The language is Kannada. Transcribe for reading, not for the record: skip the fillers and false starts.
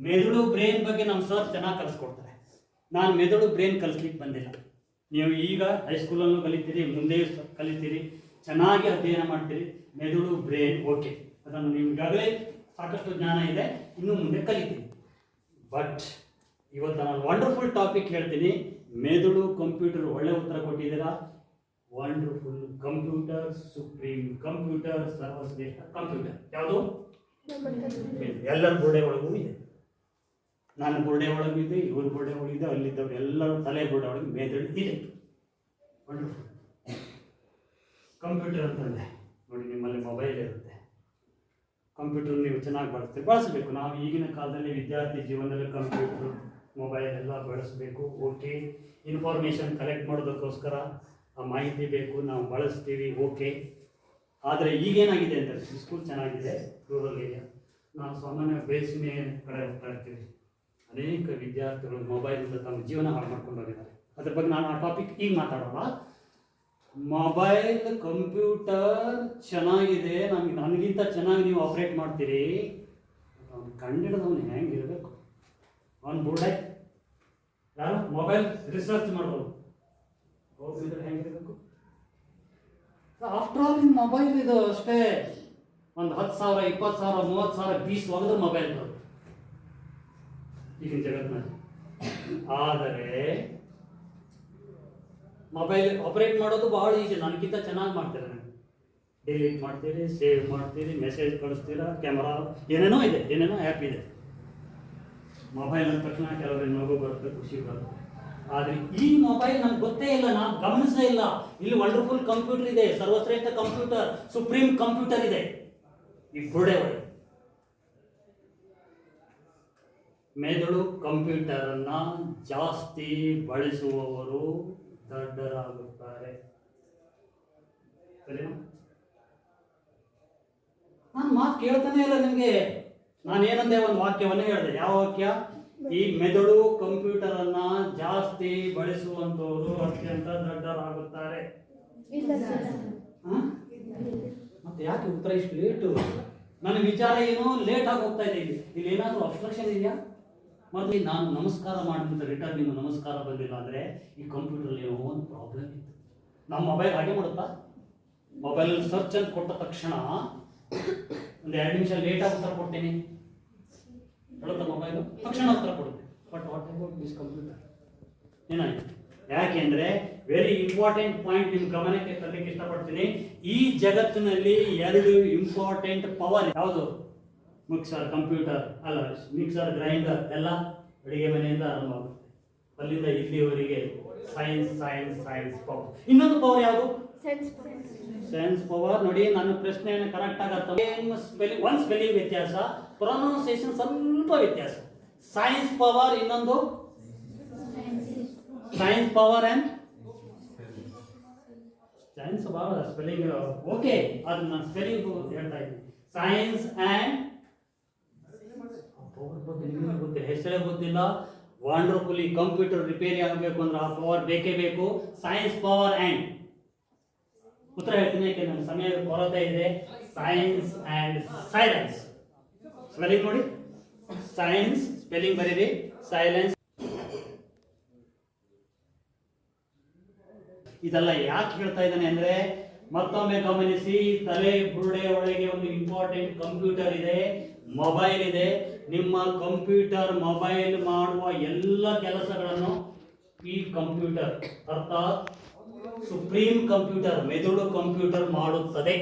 ಮೆದುಳು ಬ್ರೈನ್ ಬಗ್ಗೆ ನಮ್ಮ ಸರ್ ಚೆನ್ನಾಗಿ ಕಲಿಸ್ಕೊಡ್ತಾರೆ. ನಾನು ಮೆದುಳು ಬ್ರೈನ್ ಕಲಿಸ್ಲಿಕ್ಕೆ ಬಂದಿಲ್ಲ. ನೀವು ಈಗ ಹೈಸ್ಕೂಲಲ್ಲೂ ಕಲಿತೀರಿ, ಮುಂದೆ ಕಲಿತೀರಿ, ಚೆನ್ನಾಗಿ ಅಧ್ಯಯನ ಮಾಡ್ತೀರಿ. ಮೆದುಳು ಬ್ರೈನ್ ಓಕೆ, ಅದನ್ನು ನೀವು ಈಗಾಗಲೇ ಸಾಕಷ್ಟು ಜ್ಞಾನ ಇದೆ, ಇನ್ನು ಮುಂದೆ ಕಲಿತೀವಿ. ಬಟ್ ಇವತ್ತು ನಾನು ವಂಡರ್ಫುಲ್ ಟಾಪಿಕ್ ಹೇಳ್ತೀನಿ. ಮೆದುಳು ಕಂಪ್ಯೂಟರ್, ಒಳ್ಳೆ ಉತ್ತರ ಕೊಟ್ಟಿದ್ದೀರಾ. ವಂಡರ್ಫುಲ್ ಕಂಪ್ಯೂಟರ್, ಸುಪ್ರೀಂ ಕಂಪ್ಯೂಟರ್, ಸರ್ವಶ್ರೇಷ್ಠ ಕಂಪ್ಯೂಟರ್ ಯಾವುದು? ಎಲ್ಲರ ಬುರ್ಡೆ ಒಳಗೂ ಇದೆ. ನನ್ನ ಬುರ್ಡೆ ಒಳಗೂ ಇದೆ, ಇವ್ರ ಬುರ್ಡೆ ಒಳಗಿದೆ, ಅಲ್ಲಿದ್ದವ್ರು ಎಲ್ಲರ ತಲೆ ಬುರ್ಡೆ ಒಳಗೆ ಮೆದುಳು ಇದೆ. ವಂಡರ್ಫುಲ್ ಕಂಪ್ಯೂಟರ್ ಅಂತಂದೆ ನೋಡಿ, ನಿಮ್ಮಲ್ಲಿ ಮೊಬೈಲ್ ಇರುತ್ತೆ. ಕಂಪ್ಯೂಟರ್ ನೀವು ಚೆನ್ನಾಗಿ ಬಳಸಬೇಕು. ನಾವು ಈಗಿನ ಕಾಲದಲ್ಲಿ ವಿದ್ಯಾರ್ಥಿ ಜೀವನದಲ್ಲಿ ಕಂಪ್ಯೂಟರ್, ಮೊಬೈಲ್ ಎಲ್ಲ ಬಳಸಬೇಕು. ಓಕೆ, ಇನ್ಫಾರ್ಮೇಷನ್ ಕಲೆಕ್ಟ್ ಮಾಡೋದಕ್ಕೋಸ್ಕರ ಆ ಮಾಹಿತಿ ಬೇಕು, ನಾವು ಬಳಸ್ತೀವಿ. ಓಕೆ, ಆದರೆ ಈಗೇನಾಗಿದೆ ಅಂದರೆ ಸ್ಕೂಲ್ ಚೆನ್ನಾಗಿದೆ, ರೂರಲ್ ಏರಿಯಾ. ನಾವು ಸಾಮಾನ್ಯ ಬೇಸಿಗೆ ಕಡೆ ಹೋಗ್ತಾ ಇರ್ತೀವಿ. ಅನೇಕ ವಿದ್ಯಾರ್ಥಿಗಳು ಮೊಬೈಲಿಂದ ತಮ್ಮ ಜೀವನ ಹಾಳು ಮಾಡ್ಕೊಂಡು ಹೋಗಿದ್ದಾರೆ. ಅದ್ರ ಬಗ್ಗೆ ನಾನು ಆ ಟಾಪಿಕ್ ಈಗ ಮಾತಾಡೋಲ್ಲ. ಮೊಬೈಲ್ ಕಂಪ್ಯೂಟರ್ ಚೆನ್ನಾಗಿದೆ, ನನಗಿಂತ ಚೆನ್ನಾಗಿ ನೀವು ಆಪ್ರೇಟ್ ಮಾಡ್ತೀರಿ. ಅವ್ನು ಕಂಡಿಡಿದವನು ಹೆಂಗಿರಬೇಕು? ಅವ್ನು ಬುರ್ಡೆ ಯಾರು ಮೊಬೈಲ್ ರಿಸರ್ಚ್ ಮಾಡೋದು ಹೋಗಿದ್ರೆ ಹೆಂಗಿರಬೇಕು? ಆಫ್ಟರ್ ಆಲ್ ಇನ್ ಮೊಬೈಲ್ ಇದು ಅಷ್ಟೇ. ಒಂದು 10,000, 20,000, 30,000 ಪೀಸ್ ಒಗೆದು ಮೊಬೈಲ್ ಬರೋದು ಈಗಿನ ಜಗತ್ತಿನಲ್ಲಿ. ಆದರೆ ಮೊಬೈಲ್ ಆಪರೇಟ್ ಮಾಡೋದು ಭಾಳ ಈಜಿ. ನನಗಿಂತ ಚೆನ್ನಾಗಿ ಮಾಡ್ತೀರಾ ನೀವು. ಡಿಲೀಟ್ ಮಾಡ್ತೀರಿ, ಸೇವ್ ಮಾಡ್ತೀರಿ, ಮೆಸೇಜ್ ಕಳಿಸ್ತೀರಾ, ಕ್ಯಾಮರಾ, ಏನೇನೋ ಇದೆ, ಏನೇನೋ ಆ್ಯಪ್ ಇದೆ. ಮೊಬೈಲ್ ಅಂದ ತಕ್ಷಣ ಕೆಲವರಿಗೆ ನಗು ಬರುತ್ತೆ, ಖುಷಿ ಬರುತ್ತೆ. ಆದರೆ ಈ ಮೊಬೈಲ್ ನಮ್ಗೆ ಗೊತ್ತೇ ಇಲ್ಲ, ನಾವು ಗಮನಿಸೇ ಇಲ್ಲ. ಇಲ್ಲಿ ವಂಡರ್ಫುಲ್ ಕಂಪ್ಯೂಟರ್ ಇದೆ, ಸರ್ವಶ್ರೇಷ್ಠ ಕಂಪ್ಯೂಟರ್, ಸುಪ್ರೀಂ ಕಂಪ್ಯೂಟರ್ ಇದೆ ಈ ಬುರ್ಡೆ ಒಳಗೆ. ಮೆದುಳು ಕಂಪ್ಯೂಟರನ್ನು ಜಾಸ್ತಿ ಬಳಸುವವರು ದಡ್ಡರಾಗುತ್ತಾರೆ. ಸರಿನಾ? ನಾನು ಮಾತು ಕೇಳ್ತಾನೆ ಇಲ್ಲ ನಿಮಗೆ. ನಾನೇನಂದೆ, ಒಂದು ವಾಕ್ಯವನ್ನು ಹೇಳಿದೆ. ಯಾವ ವಾಕ್ಯ? ಈ ಮೆದುಳು ಕಂಪ್ಯೂಟರನ್ನು ಜಾಸ್ತಿ ಬಳಸುವಂತವರು ಅತ್ಯಂತ ದಡ್ಡರಾಗುತ್ತಾರೆ. ಮತ್ತೆ ಯಾಕೆ ಉತ್ತರ ಇಷ್ಟು ಲೇಟು? ನನ್ನ ವಿಚಾರ ಏನು, ಲೇಟ್ ಆಗಿ ಹೋಗ್ತಾ ಇದೆ. ಇಲ್ಲಿ ಏನಾದರೂ ಅಬ್ಸ್ಟ್ರಕ್ಷನ್ ಇದೆಯಾ? ಮೊದಲು ನಾನು ನಮಸ್ಕಾರ ಮಾಡಿದ ರಿಟರ್ನ್ ನಿಮ್ಮ ನಮಸ್ಕಾರ ಬಂದಿಲ್ಲ ಅಂದರೆ ಈ ಕಂಪ್ಯೂಟರ್ ಏನೋ ಒಂದು ಪ್ರಾಬ್ಲಮ್ ಇತ್ತು. ನಮ್ಮ ಮೊಬೈಲ್ ಹಾಗೆ ಮಾಡುತ್ತಾ? ಮೊಬೈಲ್ ಸರ್ಚ್ ಅಂತ ಕೊಟ್ಟ ತಕ್ಷಣ ಒಂದು 2 ನಿಮಿಷ ಲೇಟಾಗಿ ಉತ್ತರ ಕೊಡ್ತೀನಿ ಹೇಳುತ್ತಾ ಮೊಬೈಲು, ತಕ್ಷಣ ಉತ್ತರ ಕೊಡುತ್ತೆ. But what about this computer? ಏನಾಯ್ತು? ಯಾಕೆಂದರೆ ವೆರಿ ಇಂಪಾರ್ಟೆಂಟ್ ಪಾಯಿಂಟ್ ನಿಮ್ಮ ಗಮನಕ್ಕೆ ತರಲಿಕ್ಕೆ ಇಷ್ಟಪಡ್ತೀನಿ. ಈ ಜಗತ್ತಿನಲ್ಲಿ 2 ಇಂಪಾರ್ಟೆಂಟ್ ಪವರ್. ಯಾವುದು? ಮಿಕ್ಸರ್, ಕಂಪ್ಯೂಟರ್ ಅಲ್ಲ, ಮಿಕ್ಸರ್, ಗ್ರೈಂಡರ್ ಎಲ್ಲ ಅಡುಗೆ ಮನೆಯಿಂದ ಆರಂಭ ಆಗುತ್ತೆ. ಅಲ್ಲಿಂದ ಇಲ್ಲಿಯವರೆಗೆ ಸೈನ್ಸ್ ಸೈನ್ಸ್ ಸೈನ್ಸ್ ಪವರ್. ಇನ್ನೊಂದು ಪವರ್ ಯಾವುದು? Science power. ನೋಡಿ, ನನ್ನ ಪ್ರಶ್ನೆಯನ್ನು ಕರೆಕ್ಟ್ ಆಗುತ್ತೆ. ಒಂದು ಸ್ಪೆಲ್ಲಿಂಗ್ ವ್ಯತ್ಯಾಸ, ಪ್ರೊನೌನ್ಸಿಯೇಷನ್ ಸ್ವಲ್ಪ ವ್ಯತ್ಯಾಸ. ಸೈನ್ಸ್ ಪವರ್, ಇನ್ನೊಂದು science power and science power spelling okay, ಅದು ನಾನು ಸ್ಪೆಲ್ಲಿಂಗ್ ಹೇಳ್ತಾ ಇದ್ದೀನಿ. ಸೈನ್ಸ್ ಆ್ಯಂಡ್ ಪವರ್ ಬಗ್ಗೆ ನಿಮಗೆ ಗೊತ್ತಿಲ್ಲ, ಹೆಸರೇ ಗೊತ್ತಿಲ್ಲ. ವಂಡರ್ಫುಲಿ ಕಂಪ್ಯೂಟರ್ ರಿಪೇರಿ ಆಗಬೇಕು ಅಂದ್ರೆ ಆ ಪವರ್ ಬೇಕೇ ಬೇಕು. ಸೈನ್ಸ್ ಪವರ್ ಆ್ಯಂಡ್ ಉತ್ತರ ಹೇಳ್ತೀನಿ, ಯಾಕೆ ನನ್ನ ಸಮಯದ ಕೊರತೆ ಇದೆ. Science and silence. ಸ್ಪೆಲ್ಲಿಂಗ್ ನೋಡಿ, ಸೈನ್ಸ್ ಸ್ಪೆಲ್ಲಿಂಗ್ ಬರೀರಿ, ಸೈಲೆನ್ಸ್. ಇದೆಲ್ಲ ಯಾಕೆ ಹೇಳ್ತಾ ಇದ್ದಾನೆ ಅಂದರೆ, ಮತ್ತೊಮ್ಮೆ ಗಮನಿಸಿ, ತಲೆ ಬುರುಡೆ ಒಳಗೆ ಒಂದು ಇಂಪಾರ್ಟೆಂಟ್ ಕಂಪ್ಯೂಟರ್ ಇದೆ, ಮೊಬೈಲ್ ಇದೆ. ನಿಮ್ಮ ಕಂಪ್ಯೂಟರ್, ಮೊಬೈಲ್ ಮಾಡುವ ಎಲ್ಲ ಕೆಲಸಗಳನ್ನು ಈ ಕಂಪ್ಯೂಟರ್ ಅರ್ಥಾತ್ ಸುಪ್ರೀಂ ಕಂಪ್ಯೂಟರ್, ಮೆದುಳು ಕಂಪ್ಯೂಟರ್ ಮಾಡುತ್ತದೆ.